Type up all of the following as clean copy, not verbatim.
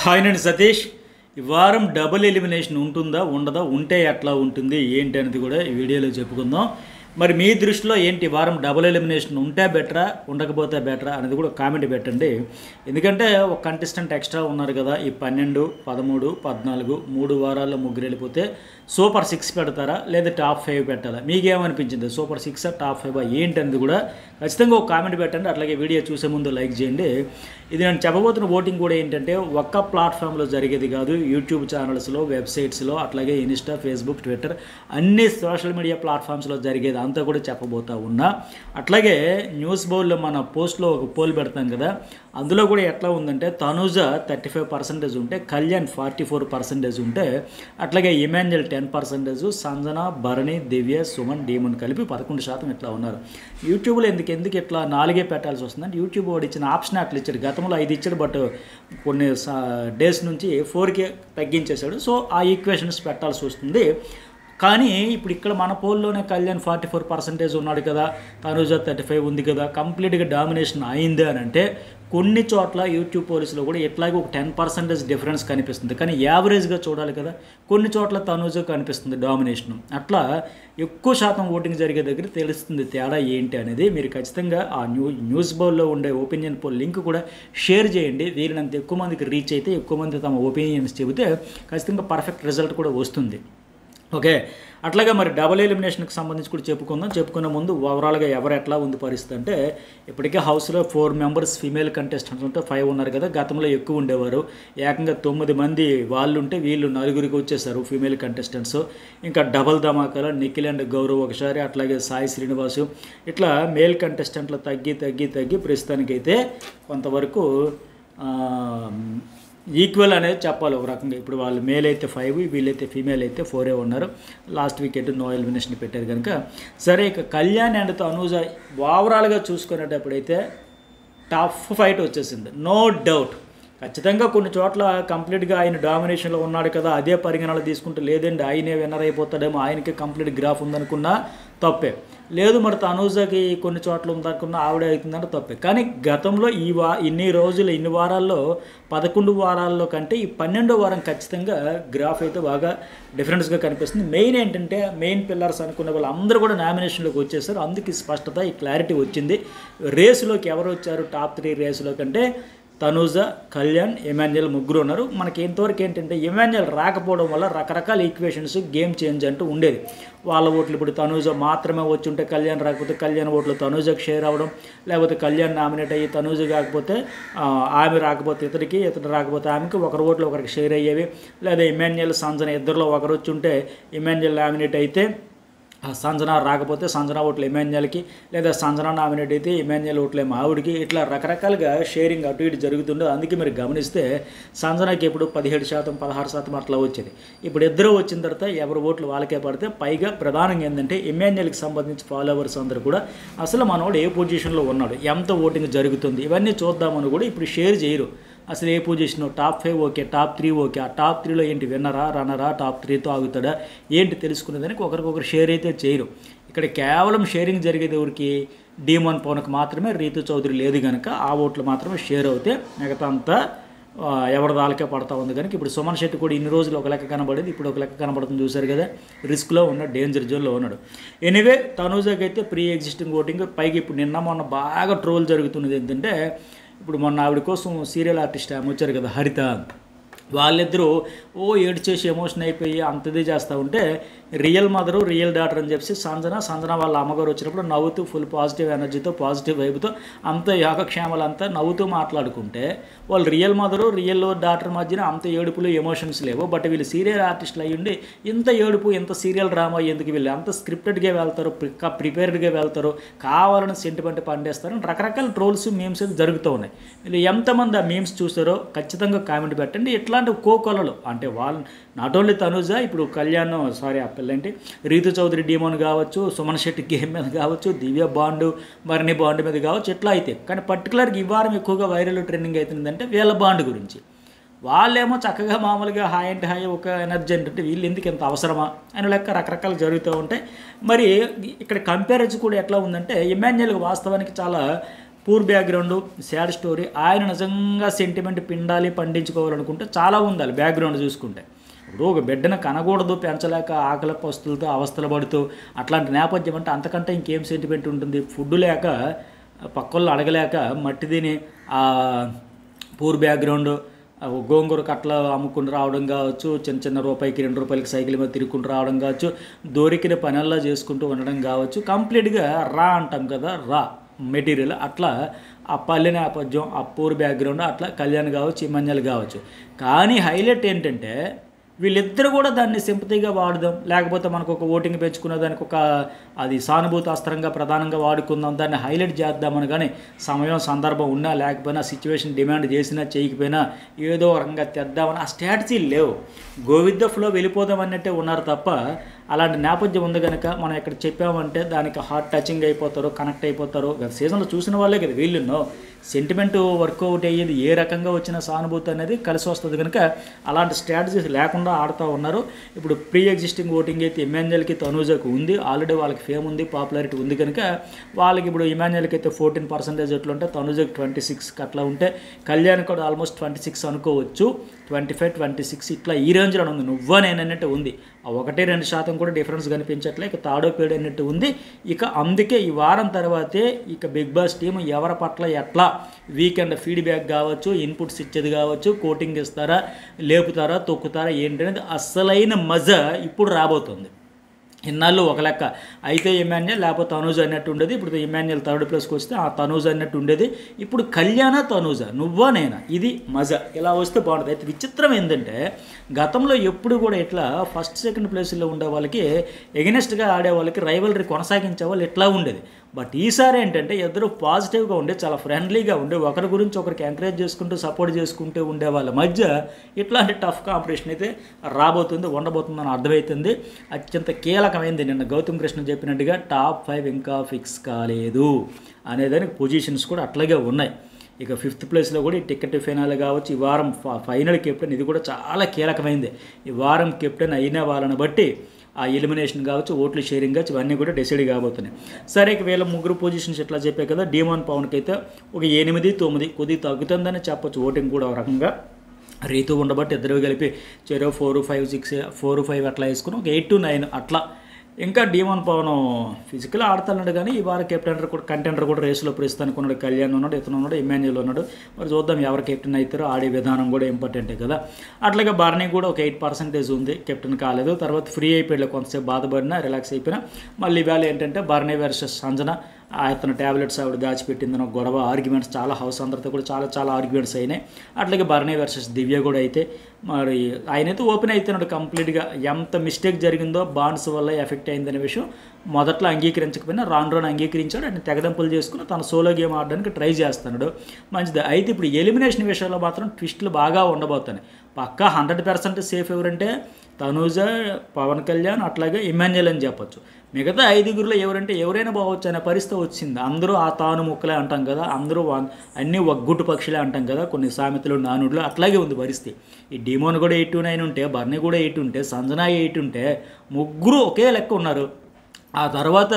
Hi నేను సతీష్. ఈ వారం డబుల్ ఎలిమినేషన్ ఉంటుందా ఉండదా, ఉంటే ఎట్లా ఉంటుంది ఏంటి అనేది కూడా ఈ వీడియోలో చెప్పుకుందాం. మరి మీ దృష్టిలో ఏంటి, వారం డబుల్ ఎలిమినేషన్ ఉంటే బెటరా ఉండకపోతే బెటరా అనేది కూడా కామెంట్ పెట్టండి. ఎందుకంటే ఒక కంటెస్టెంట్ ఎక్స్ట్రా ఉన్నారు కదా, ఈ 12, 13, 14 3 వారాల్లో ముగ్గురు వెళ్ళిపోతే సూపర్ 6 పెడతారా లేదా టాప్ 5 పెట్టాలా? మీకేమనిపించింది? సూపర్ 6 టాప్ 5 ఏంటి అనేది కూడా ఖచ్చితంగా ఒక కామెంట్ పెట్టండి. అట్లాగే వీడియో చూసే ముందు లైక్ చేయండి. ఇది నేను చెప్పబోతున్న ఓటింగ్ కూడా ఏంటంటే ఒక్క ప్లాట్ఫామ్లో జరిగేది కాదు. యూట్యూబ్ ఛానల్స్లో, వెబ్సైట్స్లో, అట్లాగే ఇన్స్టా, ఫేస్బుక్, ట్విట్టర్ అన్ని సోషల్ మీడియా ప్లాట్ఫామ్స్లో జరిగేది అంతా కూడా చెప్పబోతా ఉన్నా. అట్లాగే న్యూస్ బౌల్లో మన పోస్ట్లో ఒక పోల్ పెడతాం కదా, అందులో కూడా ఎట్లా ఉందంటే తనూజ 35% ఉంటే, కళ్యాణ్ 44% ఉంటే, అట్లాగే ఇమాన్యుయల్ 10%, సంజన, భరణి, దివ్య, సుమన్, డీమన్ కలిపి 11% ఇట్లా ఉన్నారు. యూట్యూబ్లో ఎందుకు ఇట్లా 4 పెట్టాల్సి వస్తుందంటే యూట్యూబ్ వాడు ఇచ్చిన ఆప్షన్ అట్లా ఇచ్చాడు. గతంలో 5 ఇచ్చాడు, బట్ కొన్ని డేస్ నుంచి 4కే తగ్గించేశాడు. సో ఆ ఈక్వేషన్స్ పెట్టాల్సి వస్తుంది. కానీ ఇప్పుడు ఇక్కడ మన పోల్లోనే కళ్యాణ్ 44% ఉన్నాడు కదా, తనూజ 35 ఉంది కదా, కంప్లీట్గా డామినేషన్ అయింది అని అంటే కొన్ని చోట్ల యూట్యూబ్ పోలీసులో కూడా ఎట్లాగే ఒక 10% డిఫరెన్స్ కనిపిస్తుంది. కానీ యావరేజ్గా చూడాలి కదా, కొన్ని చోట్ల తనూజ కనిపిస్తుంది డామినేషన్. అట్లా ఎక్కువ శాతం ఓటింగ్ జరిగే దగ్గర తెలుస్తుంది తేడా ఏంటి అనేది. మీరు ఖచ్చితంగా ఆ న్యూస్ బౌల్లో ఉండే ఒపీనియన్ పోల్ లింక్ కూడా షేర్ చేయండి. వీరినంత ఎక్కువ మందికి రీచ్ అయితే, ఎక్కువ మంది తమ ఒపీనియన్స్ చెబితే ఖచ్చితంగా పర్ఫెక్ట్ రిజల్ట్ కూడా వస్తుంది. ఓకే, అట్లాగే మరి డబుల్ ఎలిమినేషన్కి సంబంధించి కూడా చెప్పుకునే ముందు ఓవరాల్గా ఎవరు ఎట్లా ఉంది పరిస్థితి అంటే, ఇప్పటికే హౌస్లో 4 మెంబర్స్ ఫీమేల్ కంటెస్టెంట్స్ ఉంటే 5 ఉన్నారు కదా, గతంలో ఎక్కువ ఉండేవారు. ఏకంగా 9 మంది వాళ్ళు ఉంటే వీళ్ళు 4కి వచ్చేసారు ఫీమేల్ కంటెస్టెంట్స్. ఇంకా డబల్ ధమాకాలో నిఖిల్ అండ్ గౌరవ్ ఒకసారి, అట్లాగే సాయి శ్రీనివాసు, ఇట్లా మేల్ కంటెస్టెంట్లు తగ్గి ప్రస్తుతానికైతే కొంతవరకు ఈక్వల్ అనేది చెప్పాలి ఒక రకంగా. ఇప్పుడు వాళ్ళు మేల్ అయితే 5, వీళ్ళైతే ఫీమేల్ అయితే 4 ఉన్నారు. లాస్ట్ వీకెండ్ నో ఎలిమినేషన్ పెట్టారు కనుక సరే. ఇక కళ్యాణ్ అండ్ తనూజ ఓవరాల్గా చూసుకునేటప్పుడైతే టఫ్ ఫైట్ వచ్చేసింది, నో డౌట్. ఖచ్చితంగా కొన్ని చోట్ల కంప్లీట్గా ఆయన డామినేషన్లో ఉన్నాడు కదా, అదే పరిగణనలు తీసుకుంటే లేదండి ఆయనే విన్నర్ అయిపోతాడేమో, ఆయనకి కంప్లీట్ గ్రాఫ్ ఉందనుకున్నా తప్పే లేదు. మరి తనూజకి కొన్ని చోట్ల ఉందనుకున్నా ఆవిడే అవుతుందంటే తప్పే. కానీ గతంలో ఇన్ని వారాల్లో 11 వారాల్లో కంటే ఈ 12వ వారం ఖచ్చితంగా గ్రాఫ్ అయితే బాగా డిఫరెన్స్గా కనిపిస్తుంది. మెయిన్ ఏంటంటే మెయిన్ పిల్లర్స్ అనుకునే వాళ్ళు అందరూ కూడా నామినేషన్లోకి వచ్చేసారు. అందుకు స్పష్టత, ఈ క్లారిటీ వచ్చింది. రేసులోకి ఎవరు వచ్చారు టాప్ 3 రేసులో కంటే తనూజ, కళ్యాణ్, ఇమాన్యుయల్ ముగ్గురు ఉన్నారు. మనకి ఎంతవరకు ఏంటంటే ఇమాన్యుయల్ రాకపోవడం వల్ల రకరకాల ఈక్వేషన్స్ గేమ్ చేంజ్ అంటూ ఉండేది. వాళ్ళ ఓట్లు ఇప్పుడు తనూజ మాత్రమే వచ్చి ఉంటే కళ్యాణ్ రాకపోతే కళ్యాణ్ ఓట్లు తనూజకి షేర్ అవ్వడం, లేకపోతే కళ్యాణ్ నామినేట్ అయ్యి తనూజ కాకపోతే ఆమె రాకపోతే ఇతడు రాకపోతే ఆమెకి ఒకరి ఓట్లు ఒకరికి షేర్ అయ్యేవి. లేదా ఇమాన్యుయల్, సంజన ఇద్దరిలో ఒకరు వచ్చి ఉంటే ఇమాన్యుయల్ నామినేట్ అయితే సంజన రాకపోతే సంజన ఓట్లు ఇమాన్యుయల్కి, లేదా సంజన నామినేట్ అయితే ఇమాన్యుయల్ ఓట్లేమో ఆవిడికి. ఇట్లా రకరకాలుగా షేరింగ్ అటు ఇటు జరుగుతుండే. అందుకే మీరు గమనిస్తే సంజనకి ఇప్పుడు 17%, 16% అట్లా వచ్చేది. ఇప్పుడు ఇద్దరు వచ్చిన తర్వాత ఎవరి ఓట్లు వాళ్ళకే పడితే, పైగా ప్రధానంగా ఏంటంటే ఇమాన్యుయల్కి సంబంధించి ఫాలోవర్స్ అందరూ కూడా అసలు మనోడు ఏ పొజిషన్లో ఉన్నాడు, ఎంత ఓటింగ్ జరుగుతుంది, ఇవన్నీ చూద్దామని కూడా ఇప్పుడు షేర్ చేయరు. అసలు ఏ position, top 5 okay, top 3 okay, ఆ టాప్ 3లో ఏంటి విన్నరా, రన్నరా, టాప్ 3తో ఆగుతాడా ఏంటి తెలుసుకునేదానికి ఒకరికొకరు షేర్ అయితే చేయరు. ఇక్కడ కేవలం షేరింగ్ జరిగేది ఎవరికి, డీమన్ పవన్కి మాత్రమే. రీతు చౌదరి లేదు కనుక ఆ ఓట్లు మాత్రమే షేర్ అవుతే మిగతా అంతా ఎవరి దానికే పడతా ఉంది. కనుక ఇప్పుడు సుమన్ శెట్టి కూడా ఇన్ని రోజులు ఒక లెక్క కనబడేది, ఇప్పుడు ఒక లెక్క కనబడుతుంది. చూశారు కదా, రిస్క్లో ఉన్నాడు, డేంజర్ జోన్లో ఉన్నాడు. ఎనీవే తనూజకి అయితే ప్రీ ఎగ్జిస్టింగ్ ఓటింగ్. పైగా ఇప్పుడు మొన్న బాగా ట్రోల్ జరుగుతున్నది ఏంటంటే, ఇప్పుడు మొన్న ఆవిడ కోసం సీరియల్ ఆర్టిస్ట్ ఆమె వచ్చారు కదా, హరిత, వాళ్ళిద్దరూ ఏడ్చేసి ఎమోషన్ అయిపోయి అంతదే చేస్తూ ఉంటే రియల్ మదరు, రియల్ డాటర్ అని చెప్పి సంజన వాళ్ళ అమ్మగారు వచ్చినప్పుడు నవ్వుతూ ఫుల్ పాజిటివ్ ఎనర్జీతో, పాజిటివ్ వైబ్తో అంత యోగక్షేమాలంతా నవ్వుతూ మాట్లాడుకుంటే, వాళ్ళు రియల్ మదరు, రియల్ డాటర్ మధ్యన అంత ఏడుపులు, ఎమోషన్స్ లేవు. బట్ వీళ్ళు సీరియల్ ఆర్టిస్టులు అయ్యుండి ఇంత ఏడుపు, ఇంత సీరియల్ డ్రామా ఎందుకు, వీళ్ళు అంత స్క్రిప్టెడ్గా వెళ్తారు, ప్రిపేర్డ్గా వెళ్తారు, కావాలని సెంటిమెంట్ పండేస్తారు, రకరకాల ట్రోల్స్, మీమ్స్ జరుగుతూ ఉన్నాయి. వీళ్ళు ఎంతమంది ఆ మీమ్స్ చూస్తారో ఖచ్చితంగా కామెంట్ పెట్టండి. ఇట్లాంటి కోకొలలు అంటే వాళ్ళు నాట్ ఓన్లీ తనూజ, ఇప్పుడు కళ్యాణ్ ఆ పిల్లంటే రీతు చౌదరి డీమోన్ కావచ్చు, సుమన్ శెట్టి గేమ్ మీద కావచ్చు, దివ్య బాండు, భరణి బాండు మీద కావచ్చు, ఎట్లా అయితే. కానీ పర్టికులర్గా ఈ వారం ఎక్కువగా వైరల్ ట్రెండింగ్ అవుతుందంటే వీళ్ళ బాండు గురించి. వాళ్ళేమో చక్కగా మామూలుగా హాయ్ అంటే హాయ్ ఒక ఎనర్జీ అంటే వీళ్ళు ఎందుకు ఎంత అవసరమా అని లెక్క రకరకాలు జరుగుతూ ఉంటాయి. మరి ఇక్కడ కంపారిజన్ కూడా ఎట్లా ఉందంటే ఇమాన్యుయల్కి వాస్తవానికి చాలా పూర్ బ్యాక్గ్రౌండ్, సాడ్ స్టోరీ. ఆయన నిజంగా సెంటిమెంట్ పండించుకోవాలనుకుంటే చాలా ఉండాలి బ్యాక్గ్రౌండ్ చూసుకుంటే. ఇప్పుడు ఒక బిడ్డను కనకూడదు, పెంచలేక ఆకలి పస్తులతో అవస్థలు పడుతూ అట్లాంటి నేపథ్యం అంటే అంతకంటే ఇంకేం సెంటిమెంట్ ఉంటుంది? ఫుడ్ లేక పక్కళ్ళు అడగలేక మట్టి తిని పూర్ బ్యాక్గ్రౌండ్ గోంగూర కట్టలు అమ్ముకుని రావడం కావచ్చు, చిన్న చిన్న రూపాయికి 2 రూపాయలకి సైకిల్ మీద తిరుగుకుంటూ రావడం కావచ్చు, దొరికిన పనుల్లో చేసుకుంటూ ఉండడం కావచ్చు. కంప్లీట్గా రా అంటాం కదా, రా మెటీరియల్. అట్లా ఆ పల్లె నేపథ్యం, ఆ పూర్ బ్యాక్గ్రౌండ్, అట్లా కళ్యాణ్ కావచ్చు, ఇమాన్యుయల్ కావచ్చు. కానీ హైలైట్ ఏంటంటే వీళ్ళిద్దరు కూడా దాన్ని సింపతిగా వాడదాం, లేకపోతే మనకు ఒక ఓటింగ్ పెంచుకునే దానికి ఒక అది సానుభూతి అస్త్రంగా ప్రధానంగా వాడుకుందాం, దాన్ని హైలైట్ చేద్దామని. కానీ సమయం సందర్భం ఉన్నా లేకపోయినా, సిచ్యువేషన్ డిమాండ్ చేసినా చేయకపోయినా ఏదో రకంగా తెద్దామని ఆ స్ట్రాటజీ లేవు. గో విత్ ద ఫ్లో వెళ్ళిపోదాం అన్నట్టే ఉన్నారు తప్ప అలాంటి నేపథ్యం ఉంది కనుక మనం ఇక్కడ చెప్పామంటే దానికి హార్ట్ టచింగ్ అయిపోతారు, కనెక్ట్ అయిపోతారు. గత సీజన్లో చూసిన వాళ్ళే కదా వీళ్ళున్నో సెంటిమెంట్ వర్కౌట్ అయ్యేది, ఏ రకంగా వచ్చిన సానుభూతి అనేది కలిసి వస్తుంది కనుక అలాంటి స్ట్రాటజీస్ లేకుండా ఆడుతూ ఉన్నారు. ఇప్పుడు ప్రీ ఎగ్జిస్టింగ్ ఓటింగ్ అయితే ఇమాన్యుయల్కి, తనూజకు ఉంది. ఆల్రెడీ వాళ్ళకి ఫేమ్ ఉంది, పాపులారిటీ ఉంది కనుక వాళ్ళకి ఇప్పుడు ఇమాన్యుయల్కి అయితే 14% ఎట్లా ఉంటే, తనూజకి 26 అట్లా ఉంటే, కళ్యాణ్ కూడా ఆల్మోస్ట్ 26 అనుకోవచ్చు, 25, 26 ఇట్లా ఈ రేంజ్లో ఉంది. నువ్వా నేనన్నట్టు ఉంది. ఆ 1-2% కూడా డిఫరెన్స్ కనిపించట్లే. ఇక తాడో పేడు అన్నట్టు ఉంది. ఇక అందుకే ఈ వారం తర్వాతే ఇక బిగ్ బాస్ టీం ఎవరి పట్ల ఎట్లా వీకెండ్ ఫీడ్బ్యాక్ కావచ్చు, ఇన్పుట్స్ ఇచ్చేది కావచ్చు, కోటింగ్ ఇస్తారా, లేపుతారా, తొక్కుతారా ఏంటనేది అస్సలైన మజా ఇప్పుడు రాబోతుంది. ఇన్నాళ్ళు ఒక లెక్క అయితే ఇమాన్యుయల్ లేకపోతే తనూజ అన్నట్టు ఉండేది. ఇప్పుడు ఇమాన్యుయల్ 3rd ప్లేస్కి వస్తే ఆ తనూజ అన్నట్టు ఉండేది. ఇప్పుడు కళ్యాణ, తనూజ, నువ్వా నేనా, ఇది మజా. ఇలా వస్తే బాగుంటుంది. అయితే విచిత్రం ఏంటంటే గతంలో ఎప్పుడు కూడా ఇట్లా 1st, 2nd ప్లేస్లో ఉండే వాళ్ళకి ఎగనెస్ట్గా ఆడే వాళ్ళకి రైవలరీ కొనసాగించే వాళ్ళు ఇట్లా ఉండేది. బట్ ఈసారి ఏంటంటే ఇద్దరు పాజిటివ్గా ఉండి చాలా ఫ్రెండ్లీగా ఉండి ఒకరి గురించి ఒకరికి ఎంకరేజ్ చేసుకుంటూ సపోర్ట్ చేసుకుంటూ ఉండే వాళ్ళ మధ్య ఇట్లాంటి టఫ్ కాంపిటీషన్ అయితే రాబోతుంది, ఉండబోతుందని అర్థమవుతుంది. అత్యంత కీలకమైంది. నిన్న గౌతమ్ కృష్ణ చెప్పినట్టుగా టాప్ 5 ఇంకా ఫిక్స్ కాలేదు అనేదానికి పొజిషన్స్ కూడా అట్లాగే ఉన్నాయి. ఇక 5th ప్లేస్లో కూడా ఈ టికెట్ ఫైనల్ కావచ్చు, ఈ వారం ఫైనల్ కెప్టెన్, ఇది కూడా చాలా కీలకమైంది. ఈ వారం కెప్టెన్ అయిన వాళ్ళని బట్టి ఆ ఎలిమినేషన్ కావచ్చు, ఓట్లు షేరింగ్ కావచ్చు, ఇవన్నీ కూడా డిసైడ్ కాబోతున్నాయి. సరే, ఇక వీళ్ళ ముగ్గురు పొజిషన్స్ ఎట్లా చెప్పే కదా, డీమాన్ పవన్కి అయితే ఒక 8, 9 కొద్దిగా తగ్గుతుందని చెప్పొచ్చు. ఓటింగ్ కూడా ఒక రకంగా రీతు ఉండబట్టి ఇద్దరు కలిపి చెరో 4, 5, 6, 4, 5 అట్లా వేసుకుని ఒక 8 to 9 అట్లా. ఇంకా డీమాన్ పవన్ ఫిజికల్ ఆడుతున్నాడు కానీ ఈ వారం కంటెండర్ కూడా రేసులో ప్రస్తుతానికి ఉన్నాడు. కళ్యాణ్ ఉన్నాడు, ఇతను ఉన్నాడు, ఇమాన్యుయల్ ఉన్నాడు. మరి చూద్దాం ఎవరు కెప్టెన్ అవుతారో. ఆడే విధానం కూడా ఇంపార్టెంటే కదా. అట్లాగే బర్నీ కూడా ఒక 8% ఉంది, కెప్టెన్ కాలేదు. తర్వాత ఫ్రీ అయిపోయాడు, కొంతసేపు బాధపడినా రిలాక్స్ అయిపోయినా. మళ్ళీ ఇవాళ ఏంటంటే బర్నీ వర్సెస్ సంజన, అతను ట్యాబ్లెట్స్ ఆవిడ దాచిపెట్టిందని ఒక గొడవ, ఆర్గ్యుమెంట్స్ చాలా హౌస్ అందరితో కూడా చాలా ఆర్గ్యుమెంట్స్ అయినాయి. అట్లాగే బర్నీ వర్సెస్ దివ్య కూడా అయితే మరి ఆయనైతే ఓపెన్ అవుతున్నాడు కంప్లీట్గా. ఎంత మిస్టేక్ జరిగిందో బాండ్స్ వల్ల ఎఫెక్ట్ అయిందనే విషయం మొదట్లో అంగీకరించకపోయినా రాను అంగీకరించాడు. ఆయన తెగదంపులు చేసుకుని తన సోలో గేమ్ ఆడడానికి ట్రై చేస్తున్నాడు. మంచిది. అయితే ఇప్పుడు ఎలిమినేషన్ విషయంలో మాత్రం ట్విస్టులు బాగా ఉండబోతున్నాయి. పక్కా 100% సేఫ్ ఎవరంటే తనూజ, పవన్ కళ్యాణ్, అట్లాగే ఇమాన్యుయల్ అని చెప్పొచ్చు. మిగతా 5గురిలో ఎవరంటే ఎవరైనా బాగొచ్చు అనే పరిస్థితి వచ్చింది. అందరూ ఆ తాను ముక్కలే అంటాం కదా, అందరూ అన్నీ ఒగ్గుట్టు పక్షులే అంటాం కదా, కొన్ని సామెతలు నానుడులు. అట్లాగే ఉంది పరిస్థితి. ఈ డీమోన్ కూడా 8 to 9 ఉంటే, బర్నీ కూడా 8 ఉంటే, సంజన 8 ఉంటే, ముగ్గురు ఒకే లెక్క ఉన్నారు. ఆ తర్వాత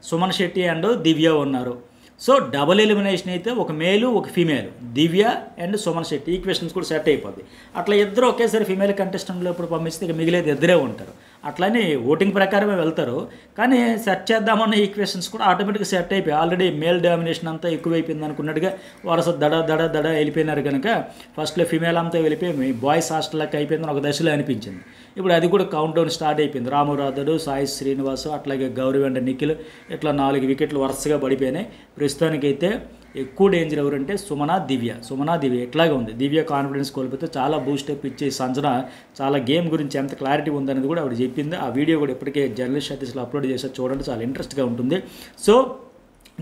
సుమన్ శెట్టి అండ్ దివ్య ఉన్నారు. సో డబుల్ ఎలిమినేషన్ అయితే ఒక మేలు ఒక female, Divya and Suman Shetty. Equations కూడా సెట్ అయిపోద్ది. అట్లా ఇద్దరు ఒకేసారి ఫీమేల్ కంటెస్టెంట్లో ఇప్పుడు పంపిస్తే ఇక మిగిలేదు ఇద్దరే ఉంటారు. అట్లని ఓటింగ్ ప్రకారమే వెళ్తారు. కానీ సెట్ చేద్దామన్న ఈక్వేషన్స్ కూడా ఆటోమేటిక్గా సెట్ అయిపోయి ఆల్రెడీ మేల్ డామినేషన్ అంతా ఎక్కువైపోయింది అనుకున్నట్టుగా వరుస దడ వెళ్ళిపోయినారు కనుక ఫస్ట్లో ఫీమేల్ అంతా వెళ్ళిపోయి బాయ్స్ హాస్టల్కి అయిపోయిందని ఒక దశలో అనిపించింది. ఇప్పుడు అది కూడా కౌంట్ డౌన్ స్టార్ట్ అయిపోయింది. రామురాధుడు, సాయి శ్రీనివాసు, అట్లాగే గౌరవ్ అండ్ నిఖిల్ ఇట్లా 4 వికెట్లు వరుసగా పడిపోయినాయి. ప్రస్తుతానికైతే ఎక్కువ డేంజర్ ఎవరంటే సుమన, దివ్య ఎట్లాగే ఉంది. దివ్య కాన్ఫిడెన్స్ కోల్పోతే చాలా బూస్టప్ ఇచ్చి సంజన చాలా గేమ్ గురించి ఎంత క్లారిటీ ఉందనేది కూడా ఆవిడ చెప్పింది. ఆ వీడియో కూడా ఇప్పటికే జర్నలిస్ట్ సర్వీస్లో అప్లోడ్ చేశారు, చూడండి, చాలా ఇంట్రెస్ట్గా ఉంటుంది. సో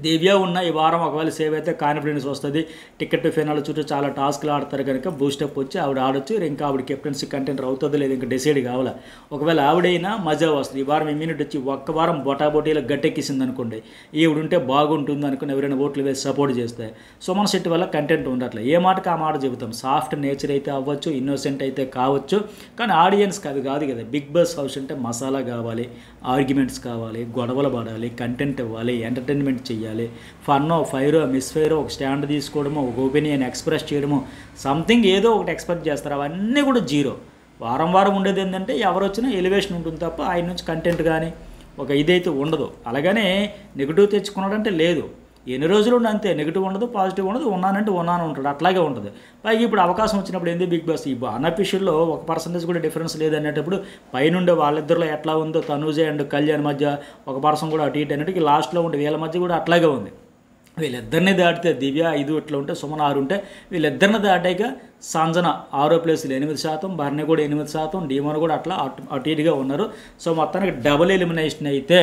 దివ్య ఉన్న ఈ వారం ఒకవేళ సేవ్ అయితే కాన్ఫిడెన్స్ వస్తుంది. టికెట్ ఫైనల్ చుట్టూ చాలా టాస్క్లు ఆడతారు కనుక బూస్టప్ వచ్చి ఆవిడ ఆడొచ్చు. ఇంకా ఆవిడ కెప్టెన్సీ కంటెంటర్ అవుతుందో లేదు ఇంకా డిసైడ్ కావాలా. ఒకవేళ ఆవిడైనా మజా వస్తుంది. ఈ వారం ఇమ్యూనిటీ వచ్చి ఒక్క వారం బొటాబొటీలో గట్టెక్కిసింది అనుకోండి, ఈవిడుంటే బాగుంటుంది అనుకుని ఎవరైనా ఓట్లు వేసి సపోర్ట్ చేస్తే సుమన్ శెట్టి వల్ల కంటెంట్ ఉండట్లే. ఏ మాటకి ఆ మాట చెబుతాం. సాఫ్ట్ నేచర్ అయితే అవ్వచ్చు, ఇన్నోసెంట్ అయితే కావచ్చు, కానీ ఆడియన్స్కి అది కాదు కదా. బిగ్ బాస్ హౌస్ అంటే మసాలా కావాలి, ఆర్గ్యుమెంట్స్ కావాలి, గొడవలు పడాలి, కంటెంట్ ఇవ్వాలి, ఎంటర్టైన్మెంట్ చెయ్యాలి. చేయాలి. ఫన్నో ఫైరో మిస్ఫైరో ఒక స్టాండ్ తీసుకోవడమో ఒక ఒపీనియన్ ఎక్స్ప్రెస్ చేయడమో సంథింగ్ ఏదో ఒకటి ఎక్స్పెక్ట్ చేస్తారు. అవన్నీ కూడా జీరో. వారం వారం ఉండేది ఏంటంటే ఎవరు వచ్చినా ఎలివేషన్ ఉంటుంది తప్ప ఆయన నుంచి కంటెంట్ కానీ ఒక ఇదైతే ఉండదు. అలాగనే నెగిటివ్ తెచ్చుకున్నాడంటే లేదు. ఎన్ని రోజులు ఉండి అంతే, నెగిటివ్ ఉండదు పాజిటివ్ ఉండదు, ఉన్నానంటే ఉన్నాను ఉంటాడు, అట్లాగే ఉంటుంది. పైగా ఇప్పుడు అవకాశం వచ్చినప్పుడు ఏంది బిగ్ బాస్ ఈ అన్అఫీషియల్లో 1% కూడా డిఫరెన్స్ లేదనేటప్పుడు పైనుండే వాళ్ళిద్దరిలో ఎట్లా ఉందో తనూజ అండ్ కళ్యాణ్ మధ్య 1% కూడా అటు ఇటు అనేటికి లాస్ట్లో ఉండే వీళ్ళ మధ్య కూడా అట్లాగే ఉంది. వీళ్ళిద్దరిని దాటితే దివ్య 5 ఇట్లా ఉంటే సుమన్ 6 ఉంటే వీళ్ళిద్దరిని దాటాక సంజన 6వ ప్లేస్లో 8%, భరణి కూడా 8%, డీమోన్ కూడా అట్లా అటు ఇటుగా ఉన్నారు. సో మొత్తానికి డబుల్ ఎలిమినేషన్ అయితే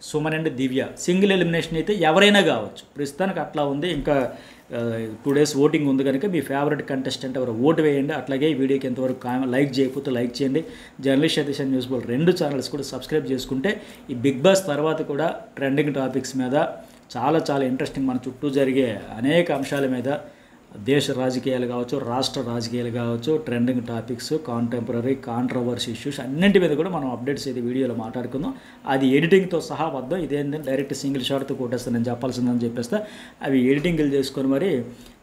Suman and Divya, single elimination అయితే ఎవరైనా కావచ్చు. ప్రస్తుతానికి అట్లా ఉంది. ఇంకా 2 days ఓటింగ్ ఉంది కనుక మీ ఫేవరెట్ కంటెస్టెంట్ ఎవరు ఓటు వేయండి. అట్లాగే ఈ వీడియోకి ఎంతవరకు లైక్ చేయకపోతే లైక్ చేయండి. జర్నలిస్ట్ సతీష్ న్యూస్ బోల్ 2 ఛానల్స్ కూడా సబ్స్క్రైబ్ చేసుకుంటే ఈ బిగ్ బాస్ తర్వాత కూడా ట్రెండింగ్ టాపిక్స్ మీద చాలా చాలా ఇంట్రెస్టింగ్ మన చుట్టూ జరిగే అనేక అంశాల మీద దేశ రాజకీయాలు కావచ్చు, రాష్ట్ర రాజకీయాలు కావచ్చు, trending topics, contemporary controversy issues అన్నింటి మీద కూడా మనం అప్డేట్స్ అయితే వీడియోలో మాట్లాడుకుందాం. అది ఎడిటింగ్తో సహా వద్దాం. ఇదేంటంటే డైరెక్ట్ సింగిల్ షాట్తో కొట్టేస్తాను నేను చెప్పాల్సిందని చెప్పేస్తా. అవి ఎడిటింగ్లు చేసుకొని మరి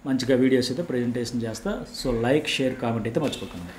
మంచిగా వీడియోస్ అయితే ప్రజెంటేషన్ చేస్తా. సో లైక్ షేర్ కామెంట్ అయితే మర్చిపోకండి.